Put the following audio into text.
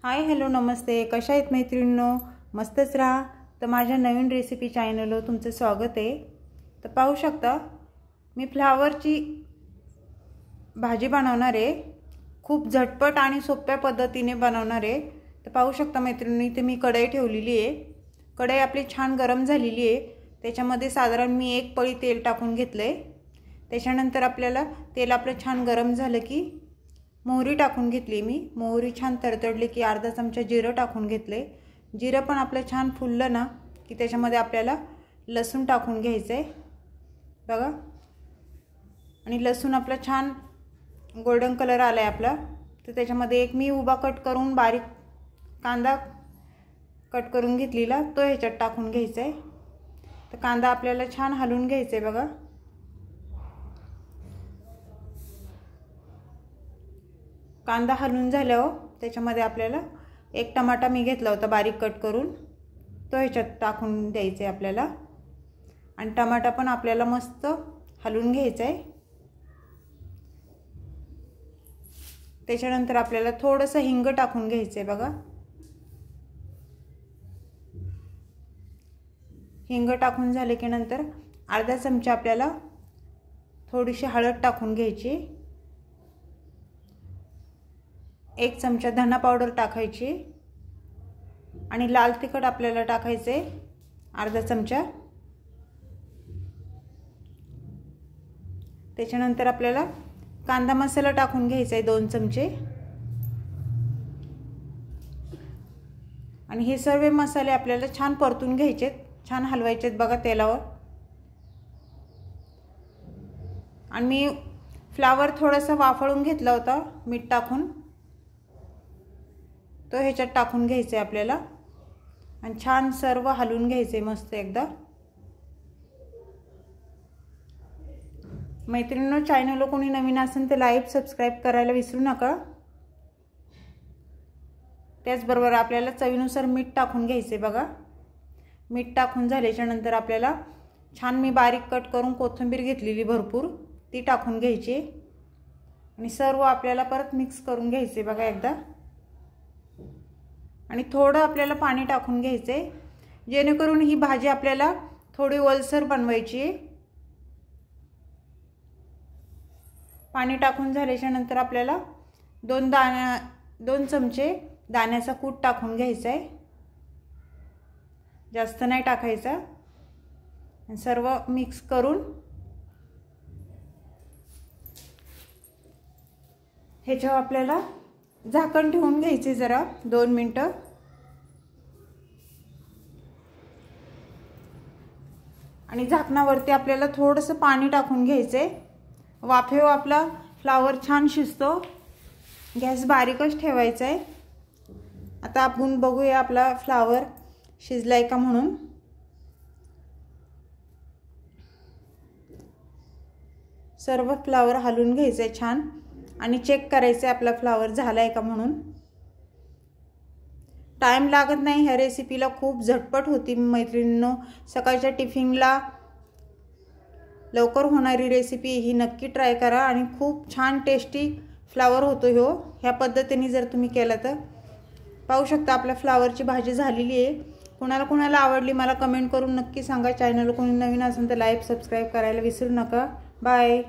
Hi hello नमस्ते, कशा आहेत मैत्रिणींनो? मस्तच राहा. तर माझ्या नवीन रेसिपी चॅनलवर तुमचं स्वागत आहे. तर पाहू शकता मी फ्लावरची भाजी बनवणार आहे. खूप झटपट आणि सोप्या पद्धतीने बनवणार आहे. तर पाहू शकता मैत्रिणींनो, इथे मी कढई ठेवलेली आहे. कढई आपली छान गरम झालेली आहे. त्याच्यामध्ये साधारण मी 1 पळी तेल टाकून घेतले. त्याच्यानंतर आपल्याला तेल आपलं छान गरम झालं की मोहरी टाकून घेतली. मी मोहरी छान तडतडली की अर्धा चमचा जिरं टाकून घेतले. जिरं पण आपलं छान फुललं ना की त्याच्यामध्ये आपल्याला लसूण टाकून घ्यायचं आहे बघा. आणि लसूण आपला छान गोल्डन कलर आला आहे आपला. तर त्याच्यामध्ये एक मी उभा कट करून बारीक कांदा कट करून घेतलेला तो ह्याच्यात टाकून घ्यायचा आहे. तर कांदा आपल्याला छान हलवून घ्यायचा आहे बघा. कांदा हलवून झाल्यावर त्याच्यामध्ये आपल्याला 1 टमाटा मी घेतला होता बारीक कट करून तो ह्याच्यात टाकून द्यायचा आहे आपल्याला. आणि टमाटा पण आपल्याला मस्त हलवून घ्यायचा आहे. त्याच्यानंतर आपल्याला थोडंसं हिंग टाकून घ्यायचं आहे बघा. हिंग टाकून झाले की नंतर अर्धा चमचा आपल्याला थोडीशी हळद टाकून घ्यायची. 1 चमचा धना पावडर टाकायची. आणि लाल तिखट आपल्याला टाकायचे अर्धा चमचा. त्याच्यानंतर आपल्याला कांदा मसाला टाकून घ्यायचा आहे 2 चमचे. आणि हे सर्व मसाले आपल्याला छान परतून घ्यायचे, छान हलवायचे बघा तेलावर. आणि मी फ्लावर थोडासा वाफळून घेतला होता मीठ टाकून तो ह्याच्यात टाकून घ्यायचं आहे आपल्याला. आणि छान सर्व हलवून घ्यायचं आहे मस्त एकदा. मैत्रिणींनो, चॅनलला कोणी नवीन असेल तर लाईक सबस्क्राईब करायला विसरू नका. त्याचबरोबर आपल्याला चवीनुसार मीठ टाकून घ्यायचे बघा. मीठ टाकून झाल्याच्या नंतर आपल्याला छान मी बारीक कट करून कोथिंबीर घेतलेली भरपूर ती टाकून घ्यायची. आणि सर्व आपल्याला परत मिक्स करून घ्यायचे बघा एकदा. आणि थोडं आपल्याला पाणी टाकून घ्यायचे जेणेकरून ही भाजी आपल्याला थोडी ओलसर बनवायची. पाणी टाकून झाल्याच्या नंतर आपल्याला 2 चमचे दाण्याचा कूट टाकून घ्यायचा आहे. जास्त नाही टाकायचा. आणि सर्व मिक्स करून ह्याच्यावर आपल्याला झाकण ठेवून घ्यायचे जरा 2 मिनिटं. आणि झाकणावरती आपल्याला थोडंसं पाणी टाकून घ्यायचे. वाफेवर आपला फ्लावर छान शिजतो. गॅस बारीकच ठेवायचा आहे. आता आपण बघूया आपला फ्लावर शिजलाय का म्हणून. सर्व फ्लावर हलवून घ्यायचे छान आणि चेक करायचे आपला फ्लावर झालाय का म्हणून. टाइम लागत नाही ह्या रेसिपीला, खूप झटपट होती मैत्रिणींनो. सकाळच्या टिफिनला लवकर होणारी रेसिपी ही नक्की ट्राय करा. आणि खूप छान टेस्टी फ्लावर होतो ह्या पद्धतीने जर तुम्ही केला तर. पाहू शकता आपल्या फ्लावरची भाजी झालेली आहे. कोणाला आवडली मला कमेंट करून नक्की सांगा. चॅनल कोणी नवीन असेल तर लाईक सबस्क्राईब करायला विसरू नका. बाय.